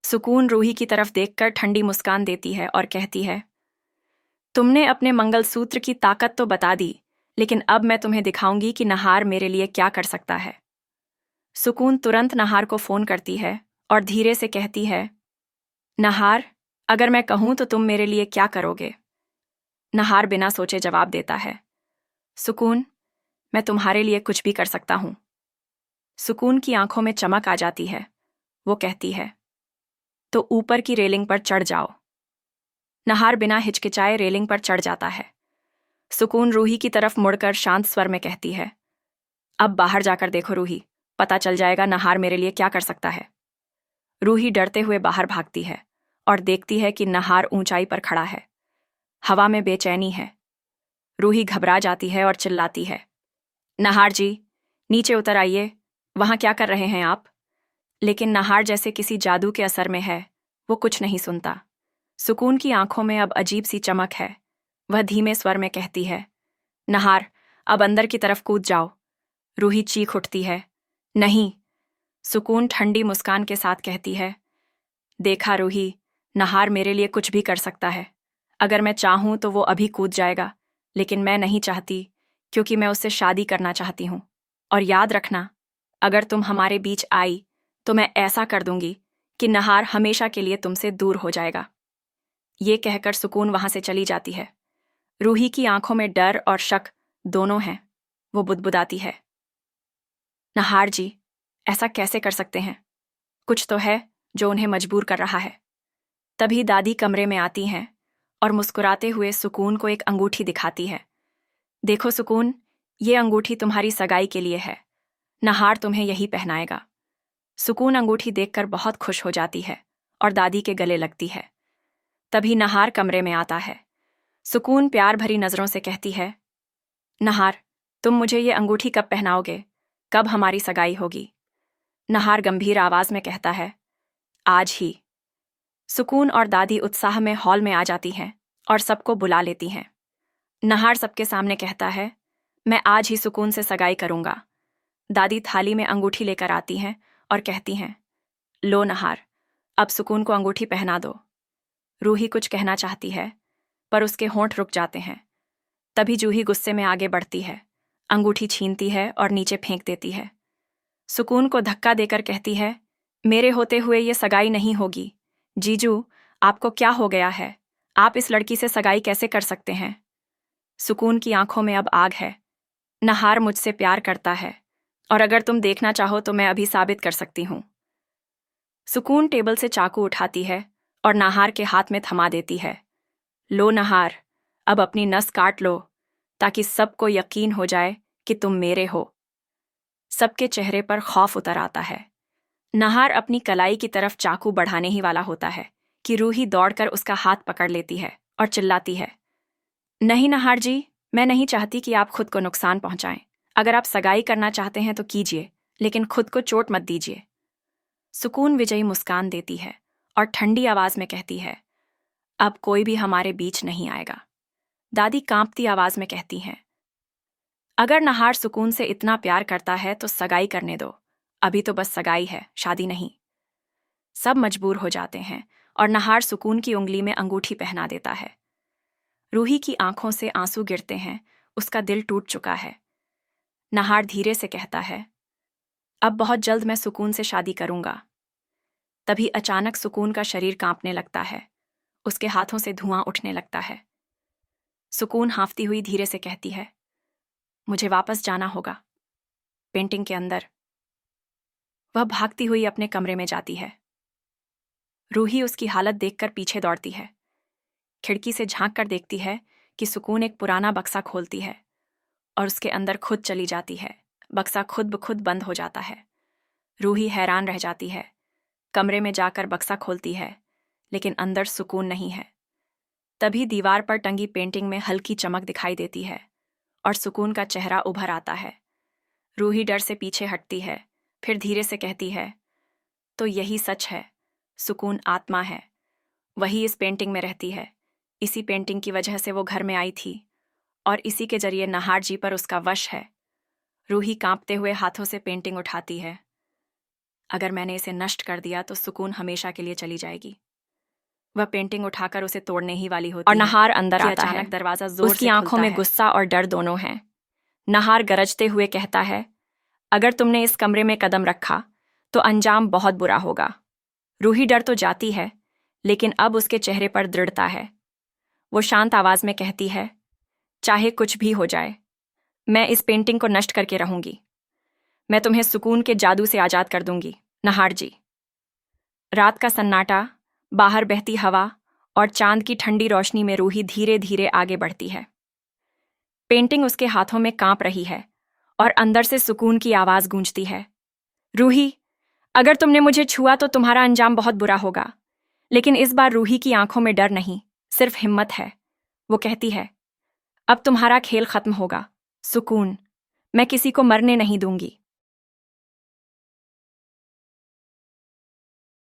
सुकून रूही की तरफ देखकर ठंडी मुस्कान देती है और कहती है, तुमने अपने मंगलसूत्र की ताकत तो बता दी, लेकिन अब मैं तुम्हें दिखाऊंगी कि नहार मेरे लिए क्या कर सकता है। सुकून तुरंत नहार को फोन करती है और धीरे से कहती है, नहार, अगर मैं कहूं तो तुम मेरे लिए क्या करोगे? नहार बिना सोचे जवाब देता है, सुकून, मैं तुम्हारे लिए कुछ भी कर सकता हूं। सुकून की आंखों में चमक आ जाती है। वो कहती है, तो ऊपर की रेलिंग पर चढ़ जाओ। नहार बिना हिचकिचाए रेलिंग पर चढ़ जाता है। सुकून रूही की तरफ मुड़कर शांत स्वर में कहती है, अब बाहर जाकर देखो रूही, पता चल जाएगा नहार मेरे लिए क्या कर सकता है। रूही डरते हुए बाहर भागती है और देखती है कि नहार ऊंचाई पर खड़ा है। हवा में बेचैनी है। रूही घबरा जाती है और चिल्लाती है, नहार जी, नीचे उतर आइए, वहां क्या कर रहे हैं आप? लेकिन नहार जैसे किसी जादू के असर में है, वो कुछ नहीं सुनता। सुकून की आंखों में अब अजीब सी चमक है। वह धीमे स्वर में कहती है, नहार, अब अंदर की तरफ कूद जाओ। रूही चीख उठती है, नहीं। सुकून ठंडी मुस्कान के साथ कहती है, देखा रूही, नहार मेरे लिए कुछ भी कर सकता है। अगर मैं चाहूं तो वो अभी कूद जाएगा, लेकिन मैं नहीं चाहती, क्योंकि मैं उससे शादी करना चाहती हूं। और याद रखना, अगर तुम हमारे बीच आई तो मैं ऐसा कर दूंगी कि नहार हमेशा के लिए तुमसे दूर हो जाएगा। ये कहकर सुकून वहां से चली जाती है। रूही की आंखों में डर और शक दोनों हैं। वो बुदबुदाती है, नहार जी, ऐसा कैसे कर सकते हैं? कुछ तो है जो उन्हें मजबूर कर रहा है। तभी दादी कमरे में आती हैं और मुस्कुराते हुए सुकून को एक अंगूठी दिखाती है। देखो सुकून, ये अंगूठी तुम्हारी सगाई के लिए है। नहार तुम्हें यही पहनाएगा। सुकून अंगूठी देखकर बहुत खुश हो जाती है और दादी के गले लगती है। तभी नहार कमरे में आता है। सुकून प्यार भरी नजरों से कहती है, नहार, तुम मुझे ये अंगूठी कब पहनाओगे? कब हमारी सगाई होगी? नहार गंभीर आवाज में कहता है, आज ही। सुकून और दादी उत्साह में हॉल में आ जाती हैं और सबको बुला लेती हैं। नहार सबके सामने कहता है, मैं आज ही सुकून से सगाई करूंगा। दादी थाली में अंगूठी लेकर आती हैं और कहती हैं, लो नहार, अब सुकून को अंगूठी पहना दो। रूही कुछ कहना चाहती है, पर उसके होंठ रुक जाते हैं। तभी जूही गुस्से में आगे बढ़ती है, अंगूठी छीनती है और नीचे फेंक देती है। सुकून को धक्का देकर कहती है, मेरे होते हुए ये सगाई नहीं होगी। जीजू, आपको क्या हो गया है? आप इस लड़की से सगाई कैसे कर सकते हैं? सुकून की आंखों में अब आग है। नहार मुझसे प्यार करता है, और अगर तुम देखना चाहो तो मैं अभी साबित कर सकती हूं। सुकून टेबल से चाकू उठाती है और नहार के हाथ में थमा देती है। लो नहार, अब अपनी नस काट लो, ताकि सबको यकीन हो जाए कि तुम मेरे हो। सबके चेहरे पर खौफ उतर आता है। नहार अपनी कलाई की तरफ चाकू बढ़ाने ही वाला होता है कि रूही दौड़कर उसका हाथ पकड़ लेती है और चिल्लाती है, नहीं नहार जी, मैं नहीं चाहती कि आप खुद को नुकसान पहुंचाएं। अगर आप सगाई करना चाहते हैं तो कीजिए, लेकिन खुद को चोट मत दीजिए। सुकून विजयी मुस्कान देती है और ठंडी आवाज में कहती है, अब कोई भी हमारे बीच नहीं आएगा। दादी कांपती आवाज में कहती हैं, अगर नहार सुकून से इतना प्यार करता है तो सगाई करने दो। अभी तो बस सगाई है, शादी नहीं। सब मजबूर हो जाते हैं और नहार सुकून की उंगली में अंगूठी पहना देता है। रूही की आंखों से आंसू गिरते हैं, उसका दिल टूट चुका है। नहार धीरे से कहता है, अब बहुत जल्द मैं सुकून से शादी करूंगा। तभी अचानक सुकून का शरीर कांपने लगता है। उसके हाथों से धुआं उठने लगता है। सुकून हांफती हुई धीरे से कहती है, मुझे वापस जाना होगा, पेंटिंग के अंदर। वह भागती हुई अपने कमरे में जाती है। रूही उसकी हालत देखकर पीछे दौड़ती है। खिड़की से झांक कर देखती है कि सुकून एक पुराना बक्सा खोलती है और उसके अंदर खुद चली जाती है। बक्सा खुद ब खुद बंद हो जाता है। रूही हैरान रह जाती है। कमरे में जाकर बक्सा खोलती है, लेकिन अंदर सुकून नहीं है। तभी दीवार पर टंगी पेंटिंग में हल्की चमक दिखाई देती है और सुकून का चेहरा उभर आता है। रूही डर से पीछे हटती है, फिर धीरे से कहती है, तो यही सच है, सुकून आत्मा है। वही इस पेंटिंग में रहती है। इसी पेंटिंग की वजह से वो घर में आई थी और इसी के जरिए नहार जी पर उसका वश है। रूही कांपते हुए हाथों से पेंटिंग उठाती है। अगर मैंने इसे नष्ट कर दिया तो सुकून हमेशा के लिए चली जाएगी। वह पेंटिंग उठाकर उसे तोड़ने ही वाली होती और है नहार अंदर कि आता है। अचानक दरवाजा जोर उसकी से आंखों खुलता में है। गुस्सा और डर दोनों हैं। नहार गरजते हुए कहता है, अगर तुमने इस कमरे में कदम रखा तो अंजाम बहुत बुरा होगा। रूही डर तो जाती है, लेकिन अब उसके चेहरे पर दृढ़ता है। वो शांत आवाज में कहती है, चाहे कुछ भी हो जाए, मैं इस पेंटिंग को नष्ट करके रहूंगी। मैं तुम्हें सुकून के जादू से आजाद कर दूंगी, नहार जी। रात का सन्नाटा, बाहर बहती हवा और चांद की ठंडी रोशनी में रूही धीरे धीरे आगे बढ़ती है। पेंटिंग उसके हाथों में कांप रही है और अंदर से सुकून की आवाज गूंजती है। रूही, अगर तुमने मुझे छुआ तो तुम्हारा अंजाम बहुत बुरा होगा। लेकिन इस बार रूही की आंखों में डर नहीं, सिर्फ हिम्मत है। वो कहती है, अब तुम्हारा खेल खत्म होगा, सुकून। मैं किसी को मरने नहीं दूंगी।